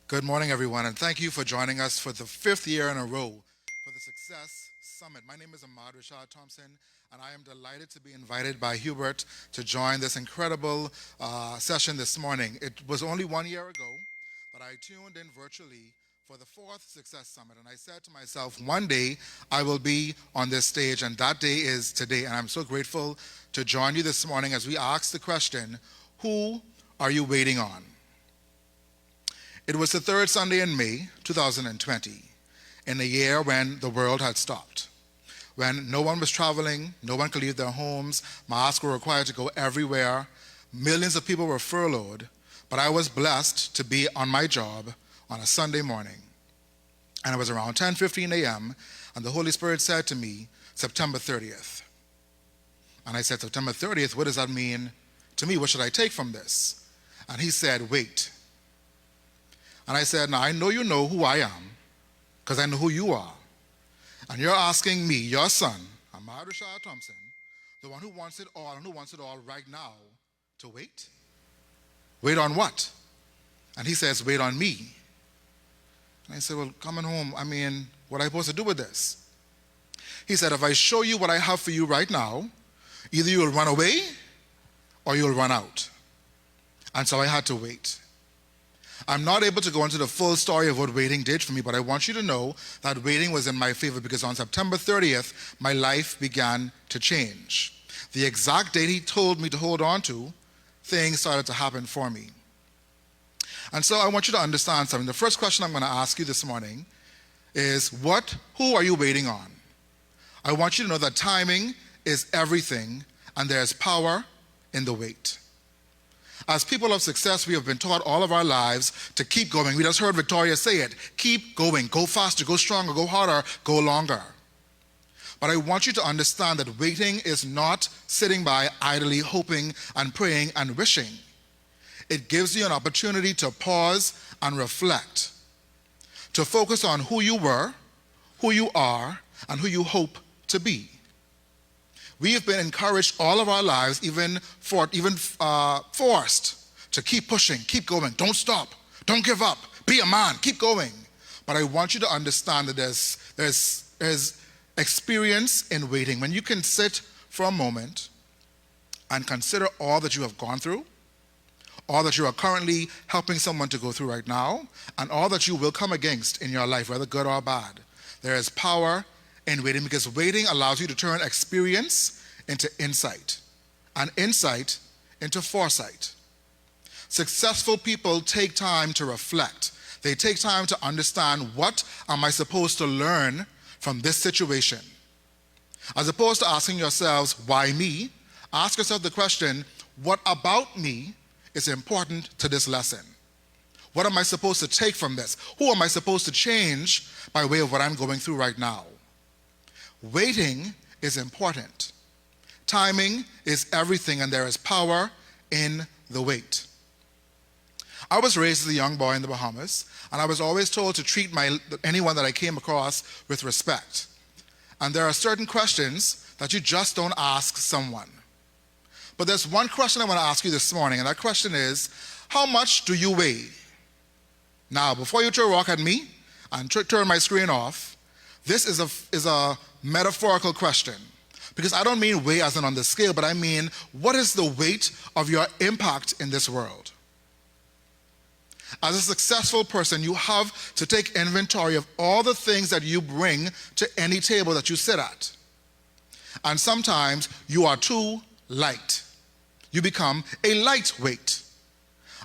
Good morning, everyone, and thank you for joining us for the fifth year in a row for the Success Summit. My name is Ahmad Rashad Thompson, and I am delighted to be invited by Hubert to join this incredible session this morning. It was only 1 year ago that I tuned in virtually for the fourth Success Summit, and I said to myself, one day I will be on this stage, and that day is today. And I'm so grateful to join you this morning as we ask the question, who are you waiting on? It was the third Sunday in May 2020, in a year when the world had stopped, when no one was traveling, no one could leave their homes, masks were required to go everywhere, millions of people were furloughed, but I was blessed to be on my job on a Sunday morning. And it was around 10:15 a.m., and the Holy Spirit said to me, September 30th. And I said, September 30th, what does that mean to me? What should I take from this? And he said, wait. And I said, now I know you know who I am, because I know who you are. And you're asking me, your son, Ahmad Rashad Thompson, the one who wants it all and who wants it all right now, to wait? Wait on what? And he says, wait on me. And I said, well, coming home, what am I supposed to do with this? He said, if I show you what I have for you right now, either you will run away or you will run out. And so I had to wait. I'm not able to go into the full story of what waiting did for me, but I want you to know that waiting was in my favor, because on September 30th, my life began to change. The exact date he told me to hold on to, things started to happen for me. And so I want you to understand something. The first question I'm going to ask you this morning is, who are you waiting on? I want you to know that timing is everything, and there's power in the wait. As people of success, we have been taught all of our lives to keep going. We just heard Victoria say it. Keep going. Go faster, go stronger, go harder, go longer. But I want you to understand that waiting is not sitting by idly hoping and praying and wishing. It gives you an opportunity to pause and reflect, to focus on who you were, who you are, and who you hope to be. We have been encouraged all of our lives, even forced to keep pushing, keep going, don't stop, don't give up, be a man, keep going. But I want you to understand that there's experience in waiting. When you can sit for a moment and consider all that you have gone through, all that you are currently helping someone to go through right now, and all that you will come against in your life, whether good or bad, there is power in waiting, because waiting allows you to turn experience into insight, and insight into foresight. Successful people take time to reflect. They take time to understand, what am I supposed to learn from this situation? As opposed to asking yourselves, why me? Ask yourself the question, what about me is important to this lesson? What am I supposed to take from this? Who am I supposed to change by way of what I'm going through right now? Waiting is important. Timing is everything, and there is power in the wait. I was raised as a young boy in the Bahamas, and I was always told to treat anyone that I came across with respect. And there are certain questions that you just don't ask someone. But there's one question I want to ask you this morning, and that question is, how much do you weigh? Now, before you throw a rock at me and turn my screen off, this is a metaphorical question, because I don't mean weigh as in on the scale, but I mean, what is the weight of your impact in this world? As a successful person, you have to take inventory of all the things that you bring to any table that you sit at. And sometimes you are too light. You become a lightweight.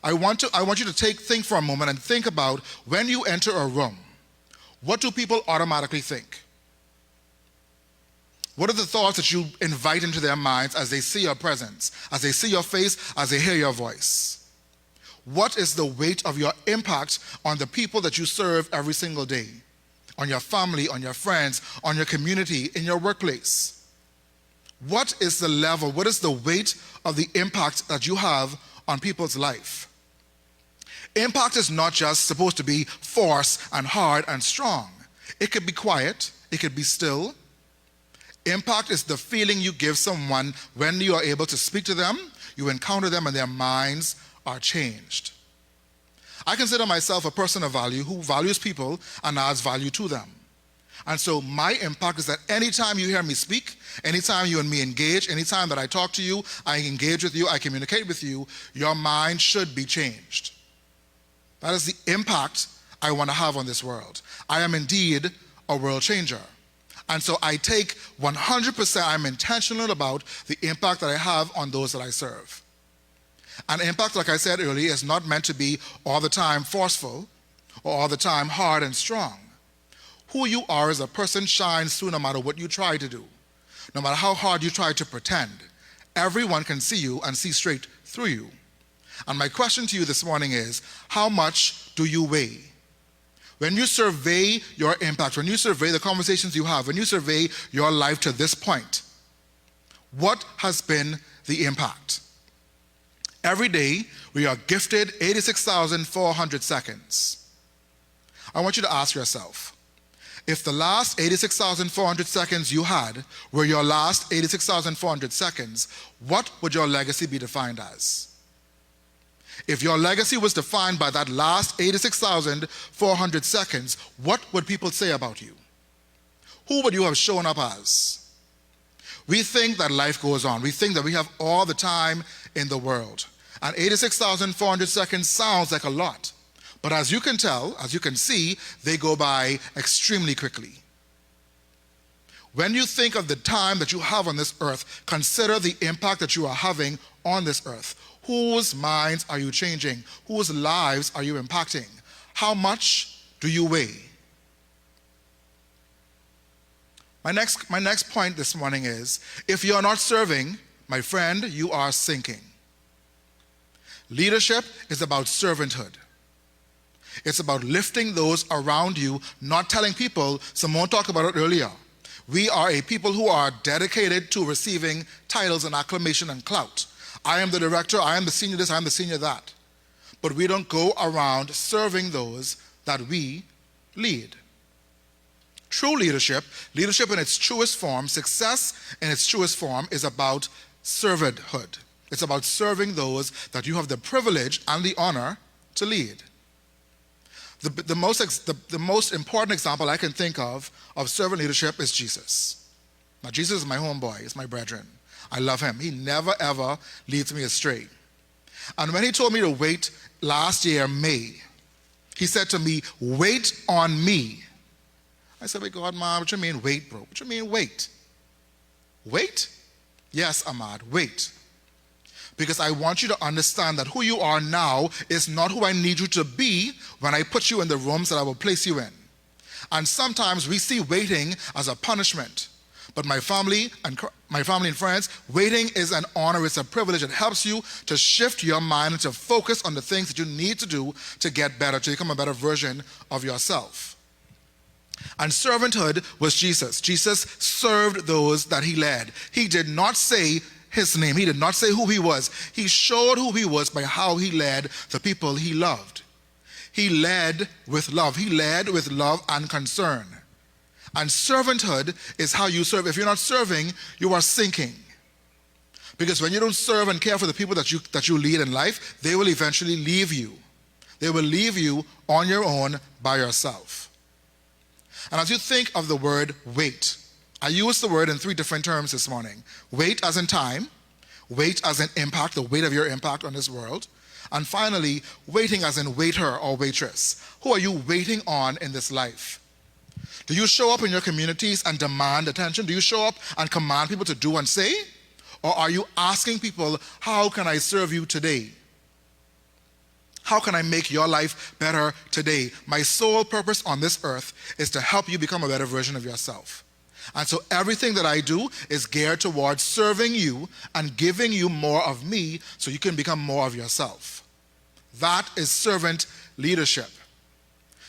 I want you to think for a moment and think about, when you enter a room, what do people automatically think? What are the thoughts that you invite into their minds as they see your presence, as they see your face, as they hear your voice? What is the weight of your impact on the people that you serve every single day? On your family, on your friends, on your community, in your workplace? What is the level, what is the weight of the impact that you have on people's life? Impact is not just supposed to be force and hard and strong. It could be quiet, it could be still. Impact is the feeling you give someone when you are able to speak to them, you encounter them, and their minds are changed. I consider myself a person of value who values people and adds value to them. And so my impact is that anytime you hear me speak, anytime you and me engage, anytime that I talk to you, I engage with you, I communicate with you, your mind should be changed. That is the impact I want to have on this world. I am indeed a world changer. And so I take 100%, I'm intentional about the impact that I have on those that I serve. And impact, like I said earlier, is not meant to be all the time forceful or all the time hard and strong. Who you are as a person shines through no matter what you try to do, no matter how hard you try to pretend. Everyone can see you and see straight through you. And my question to you this morning is, how much do you weigh? When you survey your impact, when you survey the conversations you have, when you survey your life to this point, what has been the impact? Every day, we are gifted 86,400 seconds. I want you to ask yourself, if the last 86,400 seconds you had were your last 86,400 seconds, what would your legacy be defined as? If your legacy was defined by that last 86,400 seconds, what would people say about you? Who would you have shown up as? We think that life goes on. We think that we have all the time in the world. And 86,400 seconds sounds like a lot. But as you can tell, as you can see, they go by extremely quickly. When you think of the time that you have on this earth, consider the impact that you are having on this earth. Whose minds are you changing? Whose lives are you impacting? How much do you weigh? My next point this morning is, if you're not serving, my friend, you are sinking. Leadership is about servanthood. It's about lifting those around you, not telling people. Simone talked about it earlier. We are a people who are dedicated to receiving titles and acclamation and clout. I am the director, I am the senior this, I am the senior that. But we don't go around serving those that we lead. True leadership, leadership in its truest form, success in its truest form is about servanthood. It's about serving those that you have the privilege and the honor to lead. The most important example I can think of servant leadership is Jesus. Now, Jesus is my homeboy, he's my brethren. I love him. He never, ever leads me astray. And when he told me to wait last year, May, he said to me, wait on me. I said, wait, God, man, what you mean wait, bro? What you mean wait? Wait? Yes, Ahmad, wait. Because I want you to understand that who you are now is not who I need you to be when I put you in the rooms that I will place you in. And sometimes we see waiting as a punishment. But my family and friends, waiting is an honor, it's a privilege. It helps you to shift your mind and to focus on the things that you need to do to get better, to become a better version of yourself. And servanthood was Jesus. Jesus served those that he led. He did not say his name. He did not say who he was. He showed who he was by how he led the people he loved. He led with love. He led with love and concern. And servanthood is how you serve. If you're not serving, you are sinking. Because when you don't serve and care for the people that you lead in life, they will eventually leave you. They will leave you on your own by yourself. And as you think of the word wait, I use the word in 3 different terms this morning. Wait as in time, wait as in impact, the weight of your impact on this world, and finally, waiting as in waiter or waitress. Who are you waiting on in this life? Do you show up in your communities and demand attention? Do you show up and command people to do and say? Or are you asking people, how can I serve you today? How can I make your life better today? My sole purpose on this earth is to help you become a better version of yourself. And so everything that I do is geared towards serving you and giving you more of me so you can become more of yourself. That is servant leadership.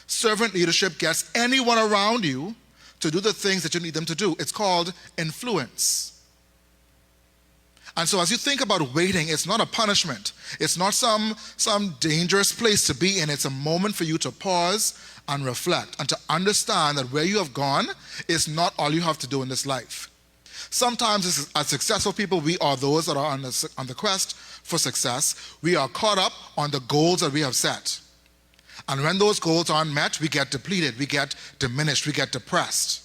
Servant leadership gets anyone around you to do the things that you need them to do. It's called influence. And so as you think about waiting, it's not a punishment. It's not some dangerous place to be in. It's a moment for you to pause and reflect and to understand that where you have gone is not all you have to do in this life. Sometimes as successful people, we are those that are on the quest for success. We are caught up on the goals that we have set. And when those goals aren't met, we get depleted, we get diminished, we get depressed.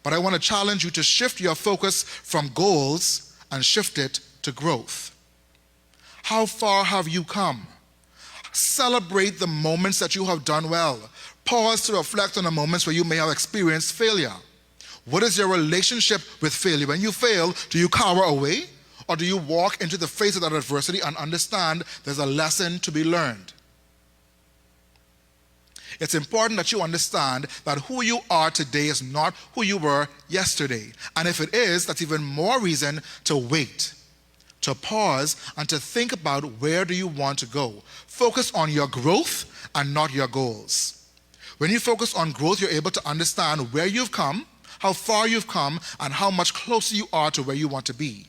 But I want to challenge you to shift your focus from goals and shift it to growth. How far have you come? Celebrate the moments that you have done well. Pause to reflect on the moments where you may have experienced failure. What is your relationship with failure? When you fail, do you cower away? Or do you walk into the face of that adversity and understand there's a lesson to be learned? It's important that you understand that who you are today is not who you were yesterday. And if it is, that's even more reason to wait, to pause, and to think about where do you want to go. Focus on your growth and not your goals. When you focus on growth, you're able to understand where you've come, how far you've come, and how much closer you are to where you want to be.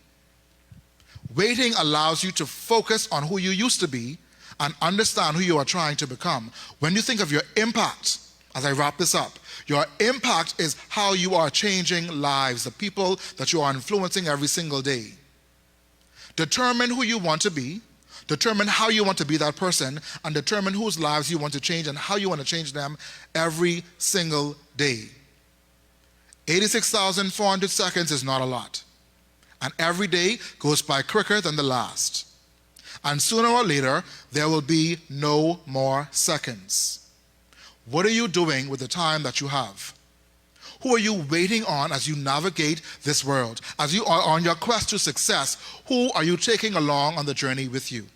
Waiting allows you to focus on who you used to be and understand who you are trying to become. When you think of your impact, as I wrap this up, your impact is how you are changing lives, the people that you are influencing every single day. Determine who you want to be, determine how you want to be that person, and determine whose lives you want to change and how you want to change them every single day. 86,400 seconds is not a lot. And every day goes by quicker than the last. And sooner or later, there will be no more seconds. What are you doing with the time that you have? Who are you waiting on as you navigate this world? As you are on your quest to success, who are you taking along on the journey with you?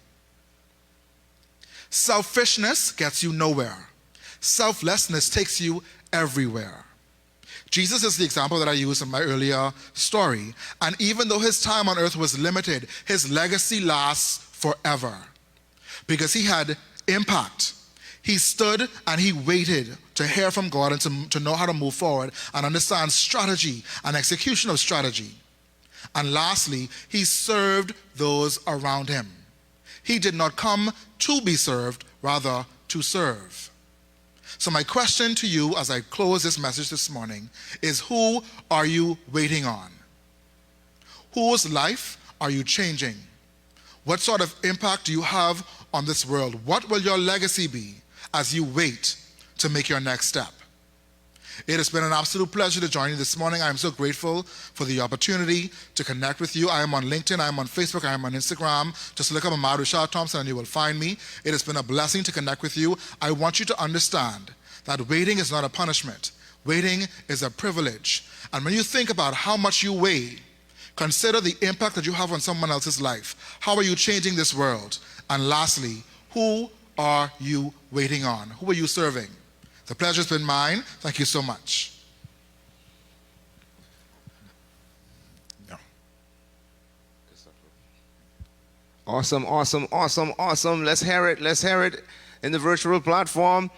Selfishness gets you nowhere. Selflessness takes you everywhere. Jesus is the example that I used in my earlier story. And even though his time on earth was limited, his legacy lasts forever because he had impact. He stood and he waited to hear from God and to know how to move forward and understand strategy and execution of strategy. And lastly, he served those around him. He did not come to be served, rather to serve. So my question to you as I close this message this morning is, who are you waiting on? Whose life are you changing? What sort of impact do you have on this world? What will your legacy be as you wait to make your next step? It has been an absolute pleasure to join you this morning. I am so grateful for the opportunity to connect with you. I am on LinkedIn, I am on Facebook, I am on Instagram. Just look up Ahmad Rashad Thompson and you will find me. It has been a blessing to connect with you. I want you to understand that waiting is not a punishment. Waiting is a privilege. And when you think about how much you weigh, consider the impact that you have on someone else's life. How are you changing this world? And lastly, who are you waiting on? Who are you serving? The pleasure's been mine. Thank you so much. Yeah. Awesome, awesome, awesome, awesome. Let's hear it. Let's hear it in the virtual platform.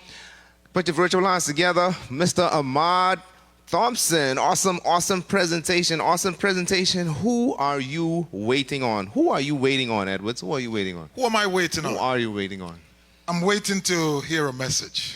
Put your virtual lines together. Mr. Ahmad Thompson. Awesome, awesome presentation. Awesome presentation. Who are you waiting on? Who are you waiting on, Edwards? Who are you waiting on? Who am I waiting on? Who are you waiting on? I'm waiting to hear a message.